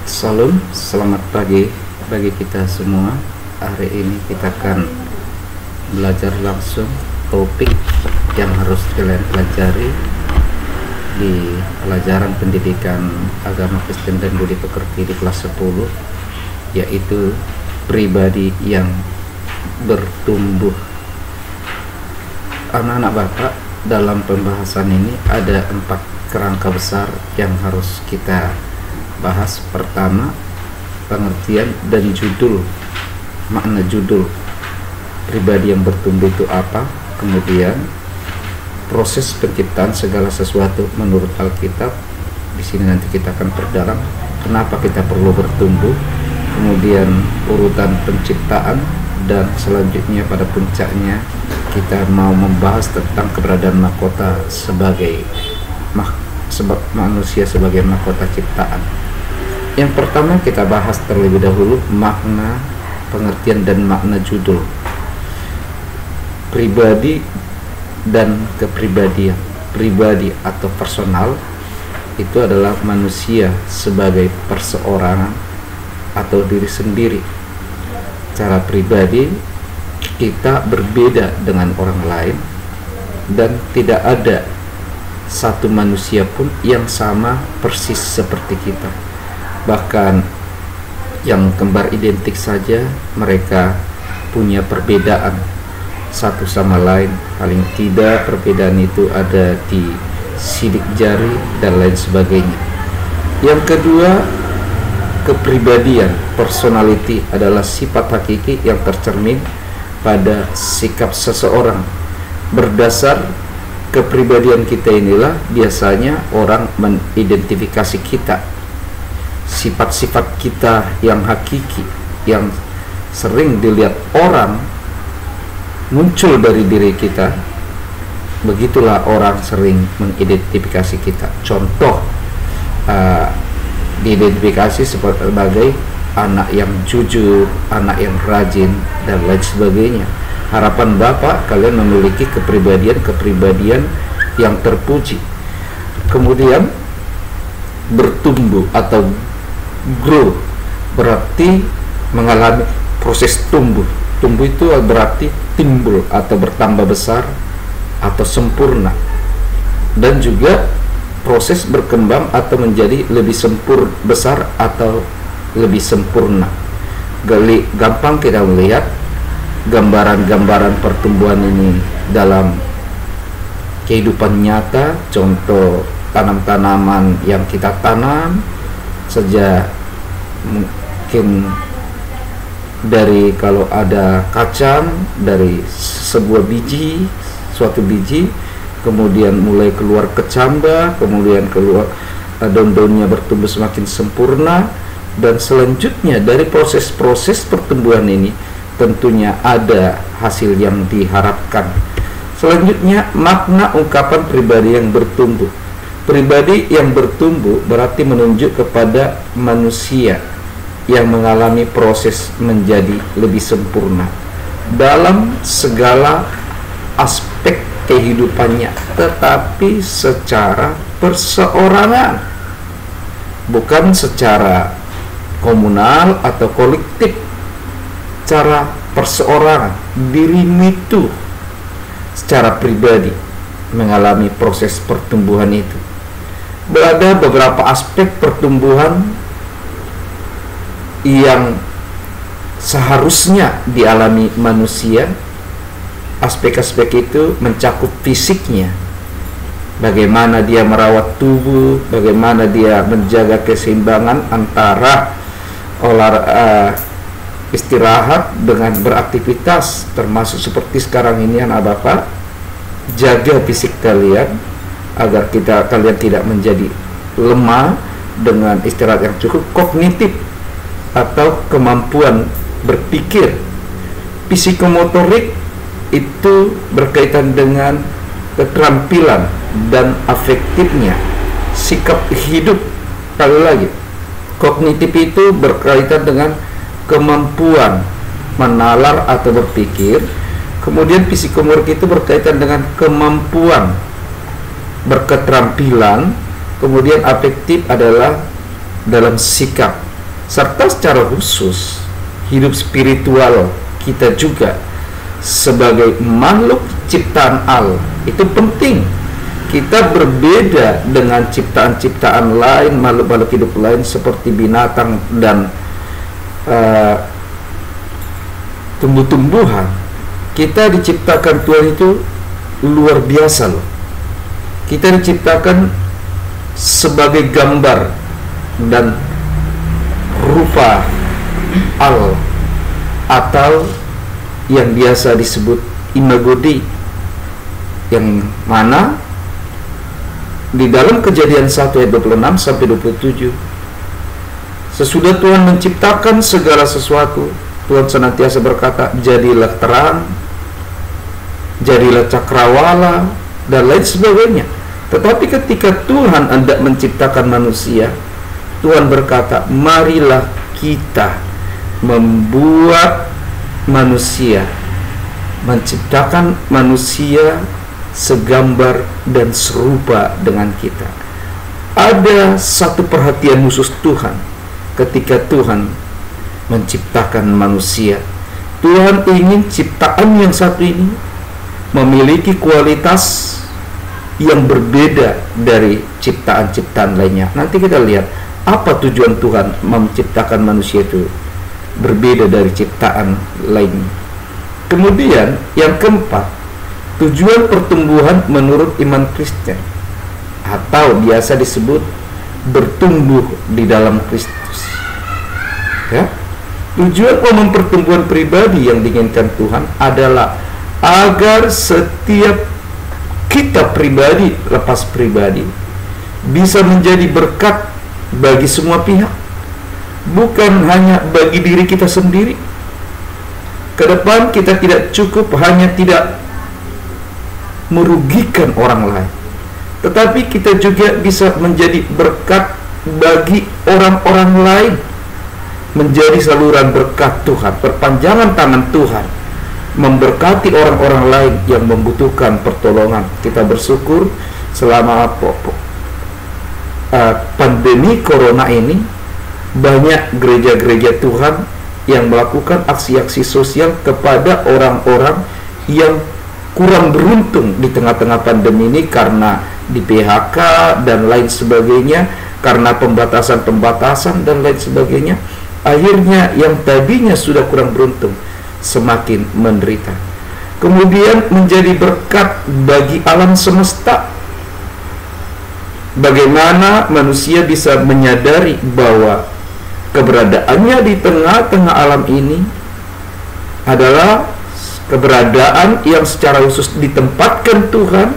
Salam, selamat pagi bagi kita semua. Hari ini kita akan belajar langsung topik yang harus kalian pelajari di pelajaran pendidikan agama Kristen dan budi pekerti di kelas 10, yaitu pribadi yang bertumbuh. Anak-anak Bapak, dalam pembahasan ini ada 4 kerangka besar yang harus kita bahas. Pertama, pengertian dan judul, makna judul pribadi yang bertumbuh itu apa. Kemudian proses penciptaan segala sesuatu menurut Alkitab. Di sini nanti kita akan perdalam kenapa kita perlu bertumbuh. Kemudian urutan penciptaan, dan selanjutnya pada puncaknya kita mau membahas tentang keberadaan mahkota sebagai manusia sebagai mahkota ciptaan. Yang pertama kita bahas terlebih dahulu makna, pengertian, dan makna judul pribadi dan kepribadian. Pribadi atau personal itu adalah manusia sebagai perseorangan atau diri sendiri. Cara pribadi kita berbeda dengan orang lain, dan tidak ada satu manusia pun yang sama persis seperti kita. Bahkan yang kembar identik saja mereka punya perbedaan satu sama lain. Paling tidak perbedaan itu ada di sidik jari dan lain sebagainya. Yang kedua, kepribadian, personality, adalah sifat hakiki yang tercermin pada sikap seseorang. Berdasar kepribadian kita inilah biasanya orang mengidentifikasi kita. Sifat-sifat kita yang hakiki, yang sering dilihat orang, muncul dari diri kita. Begitulah orang sering mengidentifikasi kita. Contoh, diidentifikasi sebagai anak yang jujur, anak yang rajin, dan lain sebagainya. Harapan Bapak kalian memiliki kepribadian yang terpuji. Kemudian bertumbuh atau grow berarti mengalami proses tumbuh. Tumbuh itu berarti timbul atau bertambah besar atau sempurna, dan juga proses berkembang atau menjadi lebih besar atau lebih sempurna. Gampang kita melihat gambaran-gambaran pertumbuhan ini dalam kehidupan nyata. Contoh, tanam-tanaman yang kita tanam sejak mungkin dari, kalau ada kacang, dari suatu biji, kemudian mulai keluar kecambah, kemudian keluar daun-daunnya bertumbuh semakin sempurna, dan selanjutnya dari proses-proses pertumbuhan ini tentunya ada hasil yang diharapkan. Selanjutnya, makna ungkapan pribadi yang bertumbuh. Pribadi yang bertumbuh berarti menunjuk kepada manusia yang mengalami proses menjadi lebih sempurna dalam segala aspek kehidupannya, tetapi secara perseorangan, bukan secara komunal atau kolektif. Cara perseorangan, dirimu itu secara pribadi mengalami proses pertumbuhan itu. Ada beberapa aspek pertumbuhan yang seharusnya dialami manusia. Aspek-aspek itu mencakup fisiknya, bagaimana dia merawat tubuh, bagaimana dia menjaga keseimbangan antara istirahat dengan beraktivitas, termasuk seperti sekarang ini anak Bapak, jaga fisik kalian agar kalian tidak menjadi lemah dengan istirahat yang cukup. Kognitif atau kemampuan berpikir, psikomotorik itu berkaitan dengan keterampilan dan afektifnya, sikap hidup. Sekali lagi, kognitif itu berkaitan dengan kemampuan menalar atau berpikir. Kemudian psikomotorik itu berkaitan dengan kemampuan berketerampilan, kemudian afektif adalah dalam sikap, serta secara khusus hidup spiritual kita juga sebagai makhluk ciptaan Allah. Itu penting. Kita berbeda dengan ciptaan-ciptaan lain, makhluk-makhluk hidup lain seperti binatang dan tumbuh-tumbuhan. Kita diciptakan Tuhan itu luar biasa loh. Kita diciptakan sebagai gambar dan rupa Allah, atau yang biasa disebut imago Dei, yang mana di dalam Kejadian 1 ayat 26 sampai 27, sesudah Tuhan menciptakan segala sesuatu, Tuhan senantiasa berkata, jadilah terang, jadilah cakrawala, dan lain sebagainya. Tetapi ketika Tuhan hendak menciptakan manusia, Tuhan berkata, marilah kita membuat manusia, menciptakan manusia segambar dan serupa dengan kita. Ada satu perhatian khusus Tuhan ketika Tuhan menciptakan manusia. Tuhan ingin ciptaan yang satu ini memiliki kualitas yang berbeda dari ciptaan-ciptaan lainnya. Nanti kita lihat apa tujuan Tuhan menciptakan manusia itu berbeda dari ciptaan lainnya. Kemudian yang keempat, tujuan pertumbuhan menurut iman Kristen, atau biasa disebut bertumbuh di dalam Kristus. Ya, tujuan umum pertumbuhan pribadi yang diinginkan Tuhan adalah agar setiap kita pribadi lepas pribadi bisa menjadi berkat bagi semua pihak, bukan hanya bagi diri kita sendiri. Ke depan kita tidak cukup hanya tidak merugikan orang lain, tetapi kita juga bisa menjadi berkat bagi orang-orang lain, menjadi saluran berkat Tuhan, perpanjangan tangan Tuhan, memberkati orang-orang lain yang membutuhkan pertolongan. Kita bersyukur selama pandemi corona ini banyak gereja-gereja Tuhan yang melakukan aksi-aksi sosial kepada orang-orang yang kurang beruntung di tengah-tengah pandemi ini, karena di PHK dan lain sebagainya, karena pembatasan-pembatasan dan lain sebagainya. Akhirnya yang tadinya sudah kurang beruntung semakin menderita. Kemudian menjadi berkat bagi alam semesta. Bagaimana manusia bisa menyadari bahwa keberadaannya di tengah-tengah alam ini adalah keberadaan yang secara khusus ditempatkan Tuhan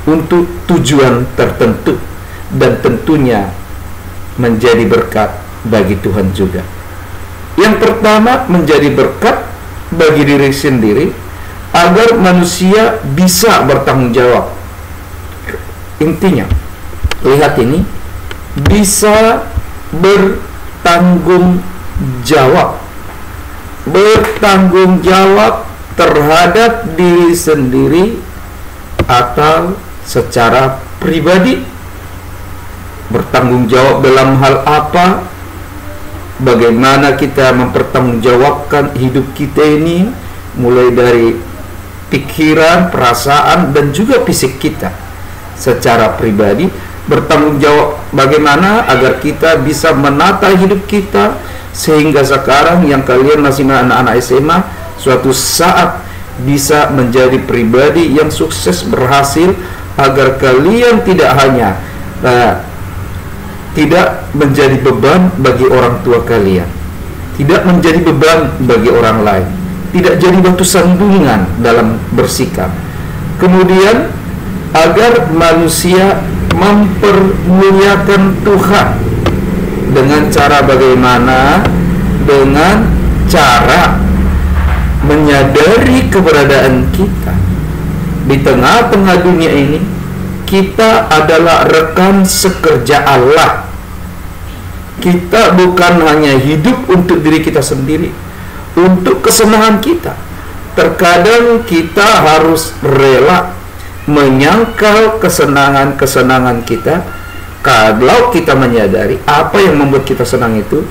untuk tujuan tertentu, dan tentunya menjadi berkat bagi Tuhan juga. Yang pertama, menjadi berkat bagi diri sendiri agar manusia bisa bertanggung jawab. Intinya, lihat ini, bisa bertanggung jawab terhadap diri sendiri atau secara pribadi. Bertanggung jawab dalam hal apa? Bagaimana kita mempertanggungjawabkan hidup kita ini, mulai dari pikiran, perasaan, dan juga fisik kita secara pribadi. Bertanggung jawab bagaimana agar kita bisa menata hidup kita, sehingga sekarang yang kalian masih anak-anak SMA, suatu saat bisa menjadi pribadi yang sukses, berhasil, agar kalian tidak hanya tidak menjadi beban bagi orang tua kalian, tidak menjadi beban bagi orang lain, tidak jadi batu sandungan dalam bersikap. Kemudian agar manusia mempermuliakan Tuhan dengan cara bagaimana? Dengan cara menyadari keberadaan kita di tengah-tengah dunia ini. Kita adalah rekan sekerja Allah. Kita bukan hanya hidup untuk diri kita sendiri, untuk kesenangan kita. Terkadang kita harus rela menyangkal kesenangan-kesenangan kita. Kalau kita menyadari apa yang membuat kita senang itu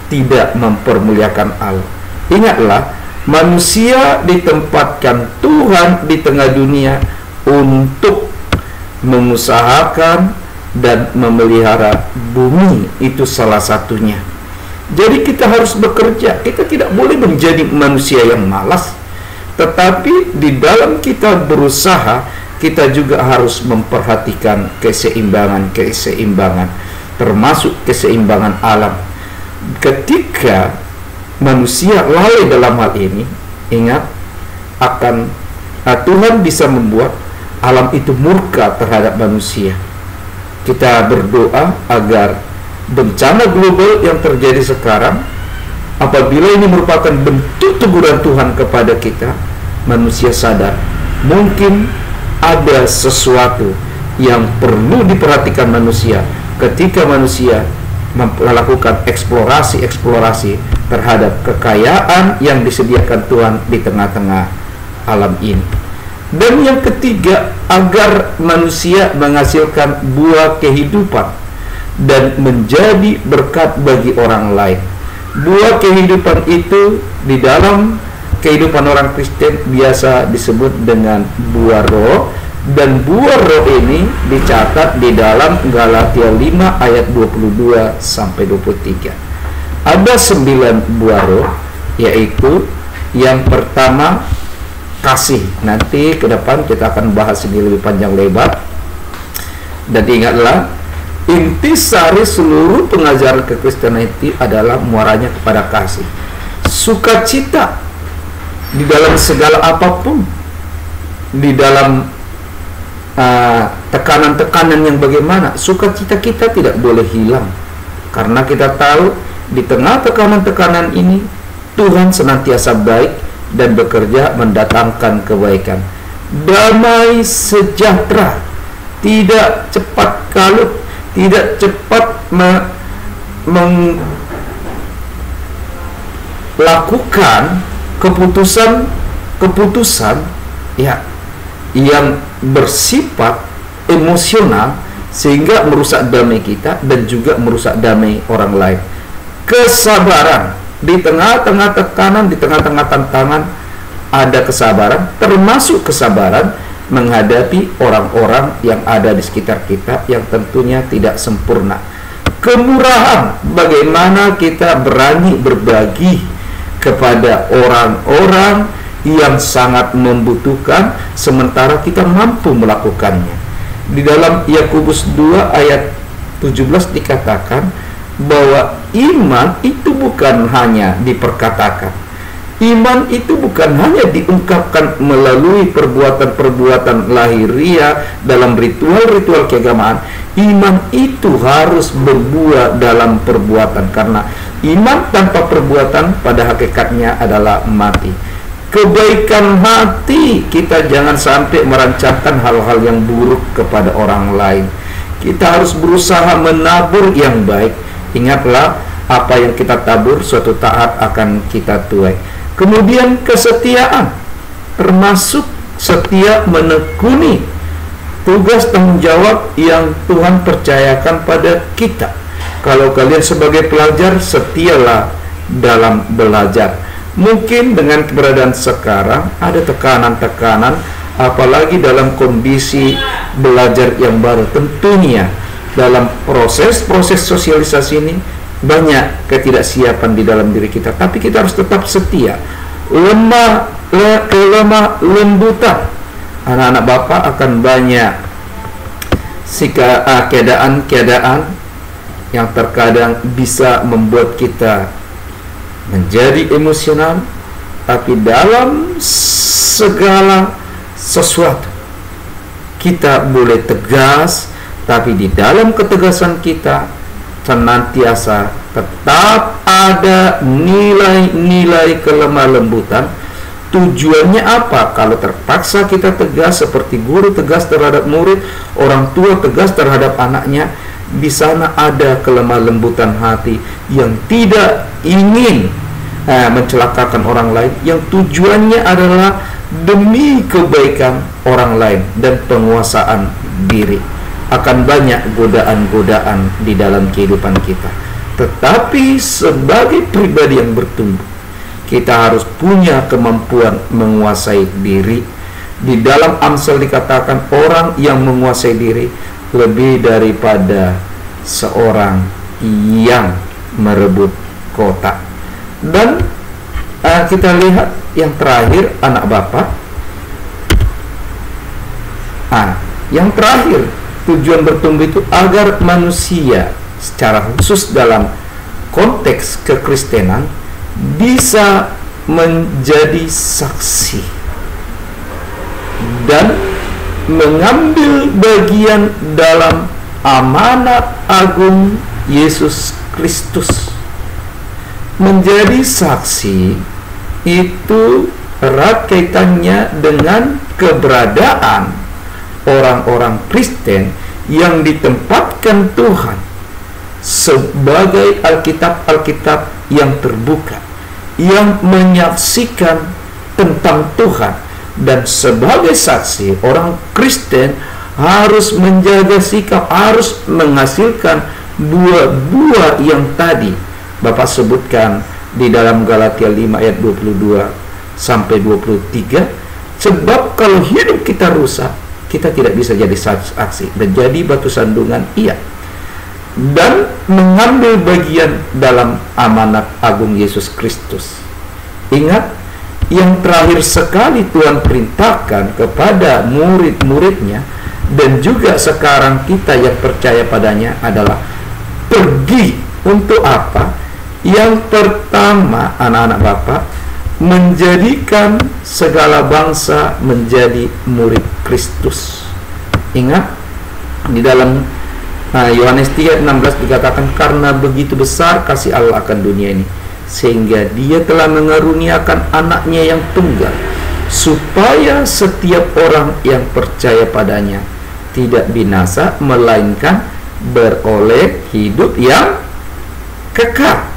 tidak mempermuliakan Allah. Ingatlah, manusia ditempatkan Tuhan di tengah dunia untuk mengusahakan dan memelihara bumi. Itu salah satunya. Jadi kita harus bekerja. Kita tidak boleh menjadi manusia yang malas. Tetapi di dalam kita berusaha, kita juga harus memperhatikan keseimbangan, termasuk keseimbangan alam. Ketika manusia lalai dalam hal ini, ingat, Tuhan bisa membuat alam itu murka terhadap manusia. Kita berdoa agar bencana global yang terjadi sekarang, apabila ini merupakan bentuk teguran Tuhan kepada kita, manusia sadar mungkin ada sesuatu yang perlu diperhatikan manusia ketika manusia melakukan eksplorasi terhadap kekayaan yang disediakan Tuhan di tengah-tengah alam ini. Dan yang ketiga, agar manusia menghasilkan buah kehidupan dan menjadi berkat bagi orang lain. Buah kehidupan itu di dalam kehidupan orang Kristen biasa disebut dengan buah roh, dan buah roh ini dicatat di dalam Galatia 5 ayat 22 sampai 23. Ada 9 buah roh, yaitu yang pertama kasih. Nanti ke depan kita akan bahas ini lebih panjang lebar. Dan ingatlah, intisari seluruh pengajaran kekristenan itu adalah muaranya kepada kasih. Sukacita di dalam segala apapun, di dalam tekanan-tekanan yang bagaimana, sukacita kita tidak boleh hilang, karena kita tahu di tengah tekanan-tekanan ini Tuhan senantiasa baik dan bekerja mendatangkan kebaikan. Damai sejahtera, tidak cepat kalut, tidak cepat melakukan keputusan ya yang bersifat emosional sehingga merusak damai kita dan juga merusak damai orang lain. Kesabaran di tengah-tengah tekanan, di tengah-tengah tantangan, ada kesabaran, termasuk kesabaran menghadapi orang-orang yang ada di sekitar kita yang tentunya tidak sempurna. Kemurahan, bagaimana kita berani berbagi kepada orang-orang yang sangat membutuhkan sementara kita mampu melakukannya. Di dalam Yakobus 2 ayat 17 dikatakan bahwa iman itu bukan hanya diperkatakan. Iman itu bukan hanya diungkapkan melalui perbuatan-perbuatan lahiriah dalam ritual-ritual keagamaan. Iman itu harus berbuah dalam perbuatan, karena iman tanpa perbuatan pada hakikatnya adalah mati. Kebaikan hati, kita jangan sampai merancangkan hal-hal yang buruk kepada orang lain. Kita harus berusaha menabur yang baik. Ingatlah, apa yang kita tabur suatu saat akan kita tuai. Kemudian kesetiaan, termasuk setia menekuni tugas tanggung jawab yang Tuhan percayakan pada kita. Kalau kalian sebagai pelajar, setialah dalam belajar. Mungkin dengan keberadaan sekarang ada tekanan-tekanan, apalagi dalam kondisi belajar yang baru. Tentunya dalam proses sosialisasi ini banyak ketidaksiapan di dalam diri kita, tapi kita harus tetap setia. Lemah lembutan, anak-anak Bapak akan banyak keadaan yang terkadang bisa membuat kita menjadi emosional, tapi dalam segala sesuatu kita boleh tegas, tapi di dalam ketegasan kita senantiasa tetap ada nilai-nilai kelemah lembutan. Tujuannya apa? Kalau terpaksa kita tegas, seperti guru tegas terhadap murid, orang tua tegas terhadap anaknya, di sana ada kelemah lembutan hati yang tidak ingin mencelakakan orang lain yang tujuannya adalah demi kebaikan orang lain dan penguasaan diri. Akan banyak godaan-godaan di dalam kehidupan kita. Tetapi sebagai pribadi yang bertumbuh, kita harus punya kemampuan menguasai diri. Di dalam Amsal dikatakan orang yang menguasai diri lebih daripada seorang yang merebut kota. Dan kita lihat yang terakhir, anak Bapak. Yang terakhir, tujuan bertumbuh itu agar manusia secara khusus dalam konteks kekristenan bisa menjadi saksi dan mengambil bagian dalam amanat agung Yesus Kristus. Menjadi saksi itu erat kaitannya dengan keberadaan orang-orang Kristen yang ditempatkan Tuhan sebagai Alkitab yang terbuka, yang menyaksikan tentang Tuhan. Dan sebagai saksi, orang Kristen harus menjaga sikap, harus menghasilkan buah-buah yang tadi Bapak sebutkan di dalam Galatia 5 ayat 22 sampai 23. Sebab kalau hidup kita rusak, kita tidak bisa jadi saksi, menjadi batu sandungan, dan mengambil bagian dalam amanat agung Yesus Kristus. Ingat, yang terakhir sekali Tuhan perintahkan kepada murid-muridnya, dan juga sekarang kita yang percaya padanya, adalah pergi. Untuk apa? Yang pertama, anak-anak Bapak, menjadikan segala bangsa menjadi murid Kristus. Ingat, di dalam Yohanes 3:16 dikatakan, karena begitu besar kasih Allah akan dunia ini, sehingga Dia telah mengaruniakan anaknya yang tunggal, supaya setiap orang yang percaya padanya tidak binasa, melainkan beroleh hidup yang kekal.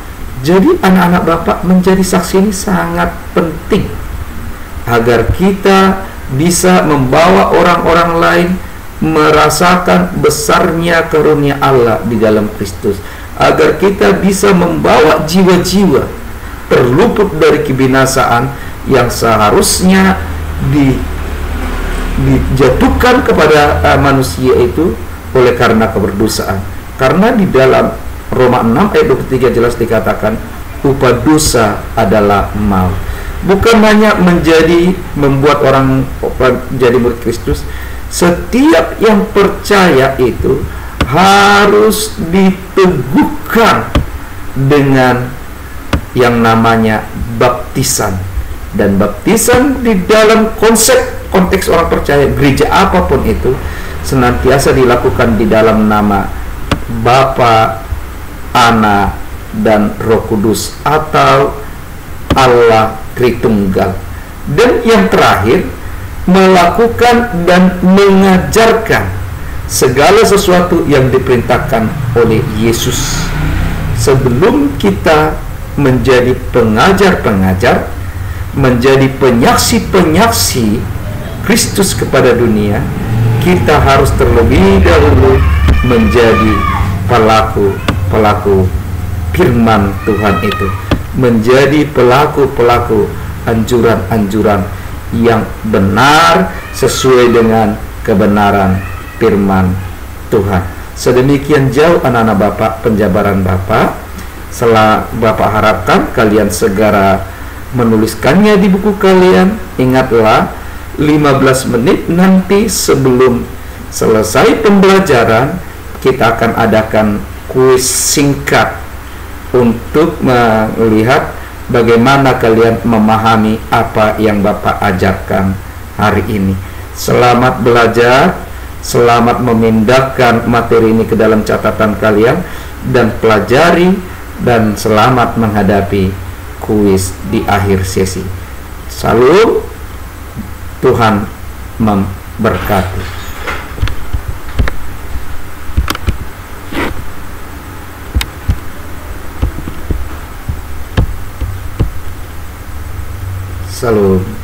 Jadi anak-anak Bapak, menjadi saksi ini sangat penting agar kita bisa membawa orang-orang lain merasakan besarnya karunia Allah di dalam Kristus, agar kita bisa membawa jiwa-jiwa terluput dari kebinasaan yang seharusnya dijatuhkan kepada manusia itu oleh karena keberdosaan. Karena di dalam Roma 6 ayat 23 jelas dikatakan, upah dosa adalah maut. Bukan hanya membuat orang jadi murid Kristus, setiap yang percaya itu harus diteguhkan dengan yang namanya baptisan. Dan baptisan di dalam konteks orang percaya, gereja apapun itu, senantiasa dilakukan di dalam nama Bapa, Anak, dan Roh Kudus, atau Allah Tritunggal. Dan yang terakhir, melakukan dan mengajarkan segala sesuatu yang diperintahkan oleh Yesus. Sebelum kita menjadi pengajar-pengajar, menjadi penyaksi-penyaksi Kristus kepada dunia, kita harus terlebih dahulu menjadi pelaku firman Tuhan itu, menjadi pelaku-pelaku anjuran-anjuran yang benar sesuai dengan kebenaran firman Tuhan. Sedemikian jauh anak-anak Bapak penjabaran Bapak. Setelah Bapak harapkan kalian segera menuliskannya di buku kalian. Ingatlah, 15 menit nanti sebelum selesai pembelajaran, kita akan adakan kuis singkat untuk melihat bagaimana kalian memahami apa yang Bapak ajarkan hari ini. Selamat belajar, selamat memindahkan materi ini ke dalam catatan kalian dan pelajari, dan selamat menghadapi kuis di akhir sesi. Salam, Tuhan memberkati. Salam.